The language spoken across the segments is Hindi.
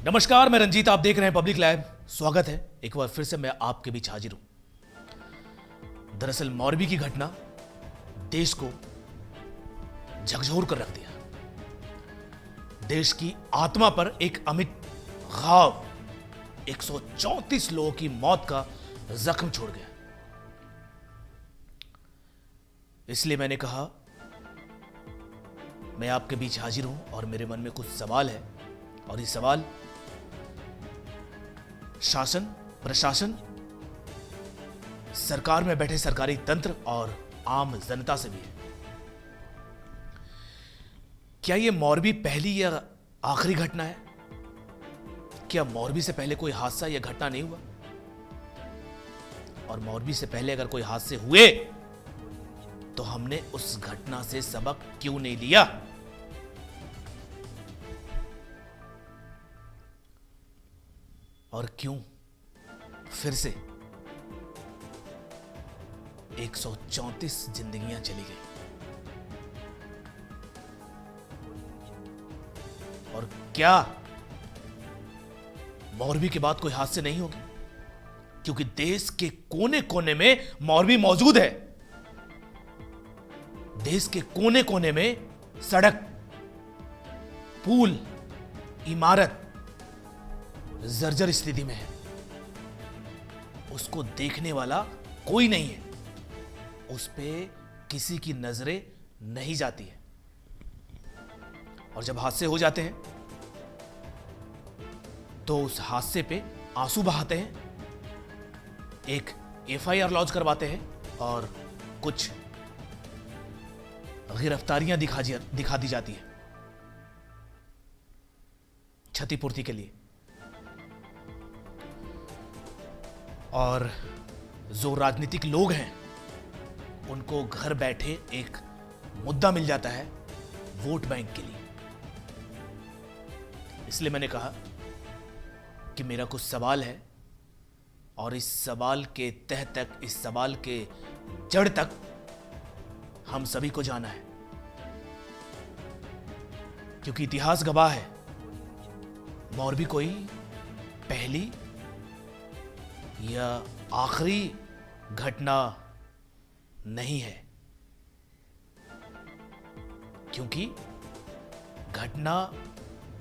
नमस्कार, मैं रंजीत, आप देख रहे हैं पब्लिक लाइव। स्वागत है एक बार फिर से मैं आपके बीच हाजिर हूं। दरअसल मोरबी की घटना देश को झकझोर कर रख दिया। देश की आत्मा पर एक अमिट घाव 134 लोगों की मौत का जख्म छोड़ गया। इसलिए मैंने कहा मैं आपके बीच हाजिर हूं और मेरे मन में कुछ सवाल है, और ये सवाल शासन, प्रशासन, सरकार में बैठे सरकारी तंत्र और आम जनता से भी है। क्या यह मोरबी पहली या आखिरी घटना है? क्या मोरबी से पहले कोई हादसा या घटना नहीं हुआ? और मोरबी से पहले अगर कोई हादसे हुए तो हमने उस घटना से सबक क्यों नहीं लिया? और क्यों फिर से 134 जिंदगियां चली गई? और क्या मोरबी के बाद कोई हादसे नहीं होंगे? क्योंकि देश के कोने कोने में मोरबी मौजूद है। देश के कोने कोने में सड़क, पुल, इमारत जर्जर स्थिति में है। उसको देखने वाला कोई नहीं है, उस पे किसी की नजरें नहीं जाती है। और जब हादसे हो जाते हैं तो उस हादसे पे आंसू बहाते हैं, एक एफआईआर लॉन्च करवाते हैं और कुछ गिरफ्तारियां दिखा दी जाती है क्षतिपूर्ति के लिए। और जो राजनीतिक लोग हैं उनको घर बैठे एक मुद्दा मिल जाता है वोट बैंक के लिए। इसलिए मैंने कहा कि मेरा कुछ सवाल है और इस सवाल के तह तक, इस सवाल के जड़ तक हम सभी को जाना है। क्योंकि इतिहास गवाह है, मोरबी कोई पहली या आखिरी घटना नहीं है। क्योंकि घटना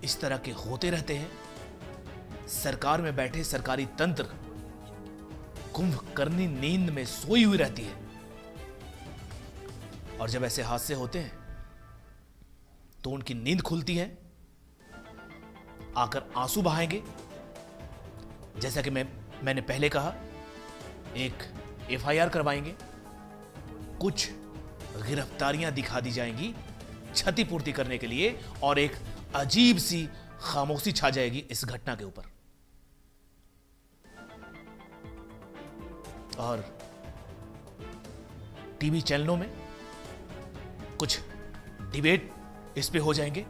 इस तरह के होते रहते हैं। सरकार में बैठे सरकारी तंत्र कुंभकर्णी नींद में सोई हुई रहती है। और जब ऐसे हादसे होते हैं तो उनकी नींद खुलती है, आकर आंसू बहाएंगे। जैसा कि मैंने पहले कहा, एक एफआईआर करवाएंगे, कुछ गिरफ्तारियां दिखा दी जाएंगी क्षतिपूर्ति करने के लिए, और एक अजीब सी खामोशी छा जाएगी इस घटना के ऊपर। और टीवी चैनलों में कुछ डिबेट इस पे हो जाएंगे,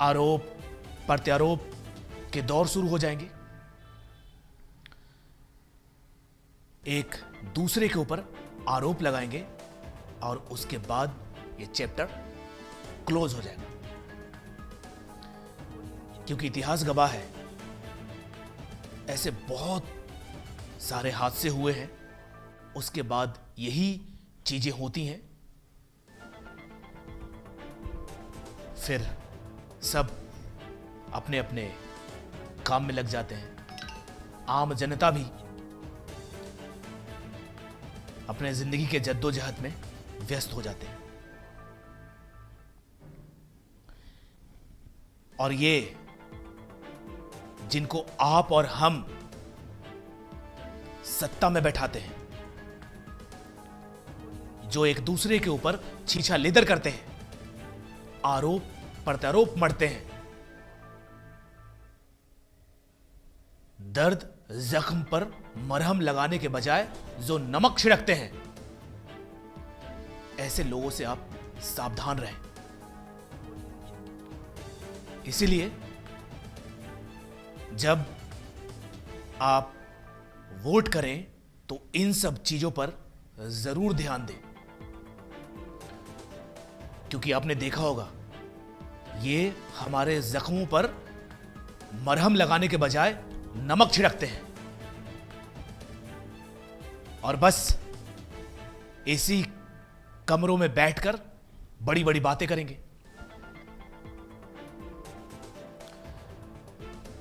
आरोप प्रत्यारोप के दौर शुरू हो जाएंगे। एक दूसरे के ऊपर आरोप लगाएंगे और उसके बाद ये चैप्टर क्लोज हो जाएगा। क्योंकि इतिहास गवाह है, ऐसे बहुत सारे हादसे हुए हैं, उसके बाद यही चीजें होती हैं। फिर सब अपने अपने काम में लग जाते हैं। आम जनता भी अपने जिंदगी के जद्दोजहद में व्यस्त हो जाते हैं। और ये जिनको आप और हम सत्ता में बैठाते हैं, जो एक दूसरे के ऊपर छीछा लेदर करते हैं, आरोप प्रत्यारोप मढ़ते हैं, दर्द जख्म पर मरहम लगाने के बजाय जो नमक छिड़कते हैं, ऐसे लोगों से आप सावधान रहें। इसीलिए जब आप वोट करें तो इन सब चीजों पर जरूर ध्यान दें। क्योंकि आपने देखा होगा ये हमारे जख्मों पर मरहम लगाने के बजाय नमक छिड़कते हैं और बस एसी कमरों में बैठकर बड़ी बड़ी बातें करेंगे।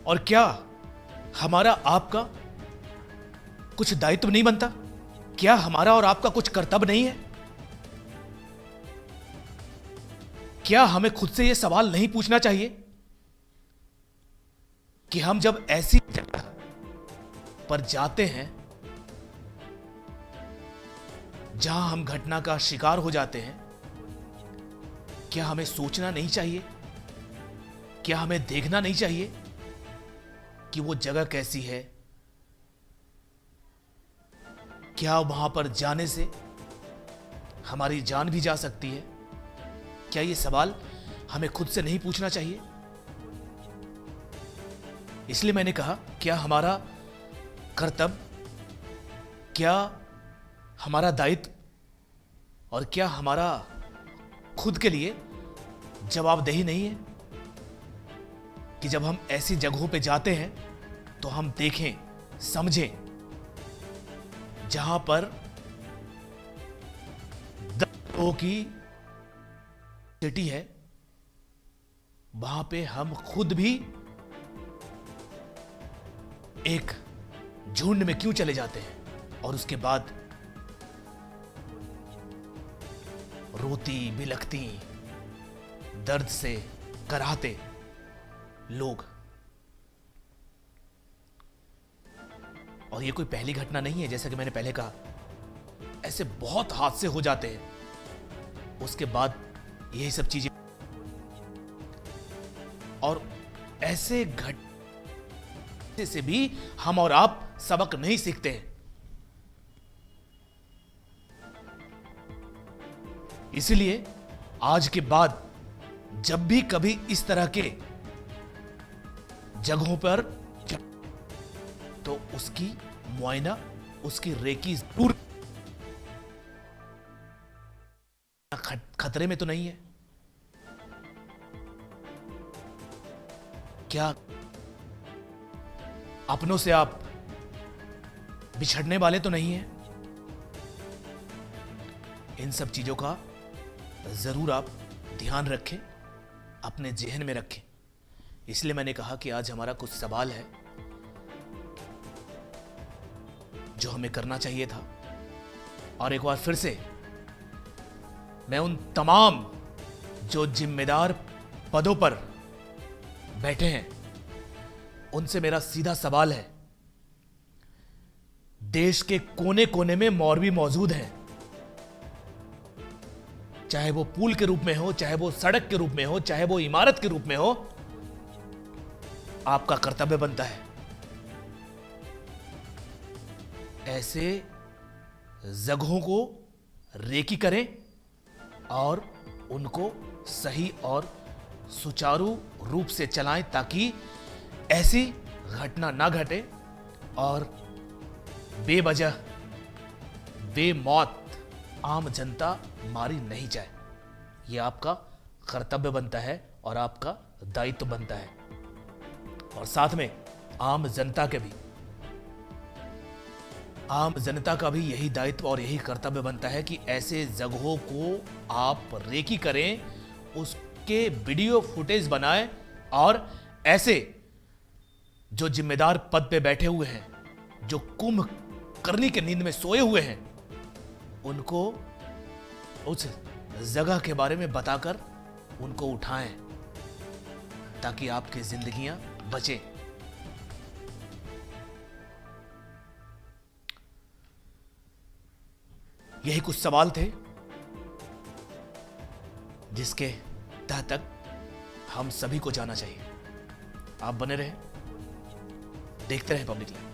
और क्या हमारा आपका कुछ दायित्व नहीं बनता? क्या हमारा और आपका कुछ कर्तव्य नहीं है? क्या हमें खुद से यह सवाल नहीं पूछना चाहिए कि हम जब ऐसी जगह पर जाते हैं जहां हम घटना का शिकार हो जाते हैं, क्या हमें सोचना नहीं चाहिए? क्या हमें देखना नहीं चाहिए कि वो जगह कैसी है? क्या वहां पर जाने से हमारी जान भी जा सकती है? क्या ये सवाल हमें खुद से नहीं पूछना चाहिए? इसलिए मैंने कहा, क्या हमारा कर्तव्य, क्या हमारा दायित्व और क्या हमारा खुद के लिए जवाबदेही नहीं है कि जब हम ऐसी जगहों पे जाते हैं तो हम देखें, समझें, जहां पर लोगों की सिटी है, वहां पे हम खुद भी एक झुंड में क्यों चले जाते हैं और उसके बाद रोती बिलखती दर्द से कराहते लोग। और ये कोई पहली घटना नहीं है, जैसा कि मैंने पहले कहा, ऐसे बहुत हादसे हो जाते हैं उसके बाद यही सब चीजें। और ऐसे घटने से भी हम और आप सबक नहीं सीखते हैं। इसलिए आज के बाद जब भी कभी इस तरह के जगहों पर तो उसकी मुआयना, उसकी रेकी जरूर। खतरे में तो नहीं है? क्या अपनों से आप बिछड़ने वाले तो नहीं हैं? इन सब चीजों का जरूर आप ध्यान रखें, अपने जेहन में रखें। इसलिए मैंने कहा कि आज हमारा कुछ सवाल है जो हमें करना चाहिए था। और एक बार फिर से मैं उन तमाम जो जिम्मेदार पदों पर बैठे हैं उनसे मेरा सीधा सवाल है। देश के कोने कोने में मौलवी मौजूद हैं, चाहे वो पुल के रूप में हो, चाहे वो सड़क के रूप में हो, चाहे वो इमारत के रूप में हो। आपका कर्तव्य बनता है ऐसे जगहों को रेकी करें और उनको सही और सुचारू रूप से चलाएं ताकि ऐसी घटना ना घटे और बेवजह बेमौत आम जनता मारी नहीं जाए। यह आपका कर्तव्य बनता है और आपका दायित्व बनता है। और साथ में आम जनता का भी यही दायित्व और यही कर्तव्य बनता है कि ऐसे जगहों को आप रेकी करें, उसके वीडियो फुटेज बनाएं और ऐसे जो जिम्मेदार पद पे बैठे हुए हैं, जो कुंभकर्णी के नींद में सोए हुए हैं, उनको उस जगह के बारे में बताकर उनको उठाएं ताकि आपकी जिंदगियां बचें। यही कुछ सवाल थे जिसके तह तक हम सभी को जाना चाहिए। आप बने रहें, देखते रहें पब्लिक लाइव।